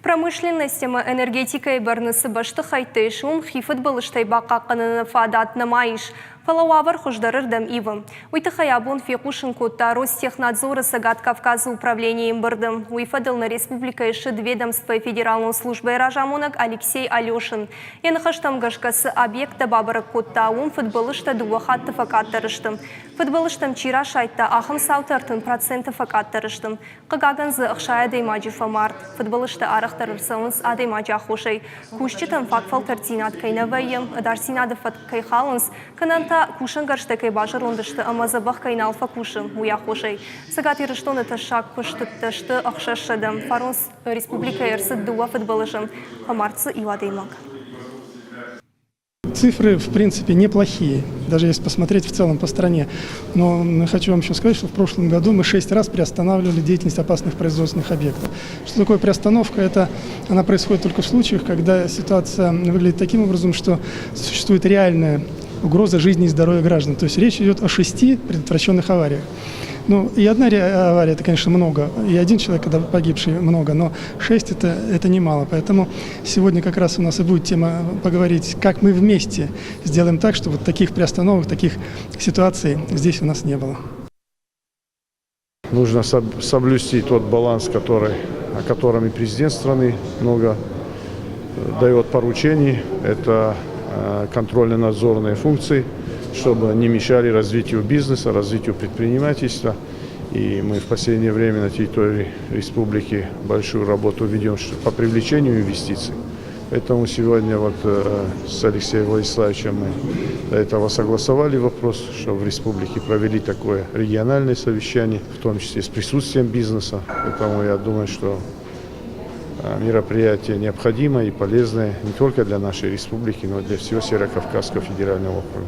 Промышленность энергетика и барнысы башты хайтышун хифат балыштай бақаққанын фадат намайш. Фалауавар хуждарырдам ивым. Уйтахаябун фикушин кутта Ростехнадзора Сагат Кавказа управлением бырдым. Уйфадыл на республика ишид ведомства федеральной службы ражамунак Алексей Алешин. Янахаштам гашкасы объекта бабарак кутта ун футболышта дуахатты факаттарыштым. Футболыштам чира шайтта ахым саутартын проценты факаттарыштым. Қыгаганзы ақшая деймаджи фамарт. Футболышта арахтарырсауынс адеймаджи ахушай. Кушчитым факфал тартинат кайнавайым. Дарсинады фаткайхалынс. Кананта кушангаршты кай бажырундышты амазабах кайналфа кушым уяхушай. Сагат ирыштон это шаг куштыттышты ахшашадым. Фарунс республика ерсы дуа футболышым. Фамарцы и вадеймак. Цифры, в принципе, неплохие, даже если посмотреть в целом по стране. Но хочу вам еще сказать, что в прошлом году мы 6 раз приостанавливали деятельность опасных производственных объектов. Что такое приостановка? Она происходит только в случаях, когда ситуация выглядит таким образом, что существует реальная угроза жизни и здоровья граждан. То есть речь идет о 6 предотвращенных авариях. Ну, и одна авария, это, конечно, много, и один человек, когда погибший, много, но 6 это немало. Поэтому сегодня как раз у нас и будет тема поговорить, как мы вместе сделаем так, чтобы вот таких приостановок, таких ситуаций здесь у нас не было. Нужно соблюсти тот баланс, о котором и президент страны много дает поручений. Это контрольно-надзорные функции, чтобы не мешали развитию бизнеса, развитию предпринимательства. И мы в последнее время на территории республики большую работу ведем по привлечению инвестиций. Поэтому сегодня с Алексеем Владиславовичем мы до этого согласовали вопрос, что в республике провели такое региональное совещание, в том числе с присутствием бизнеса. Поэтому я думаю, что мероприятие необходимое и полезное не только для нашей республики, но и для всего Северо-Кавказского федерального округа.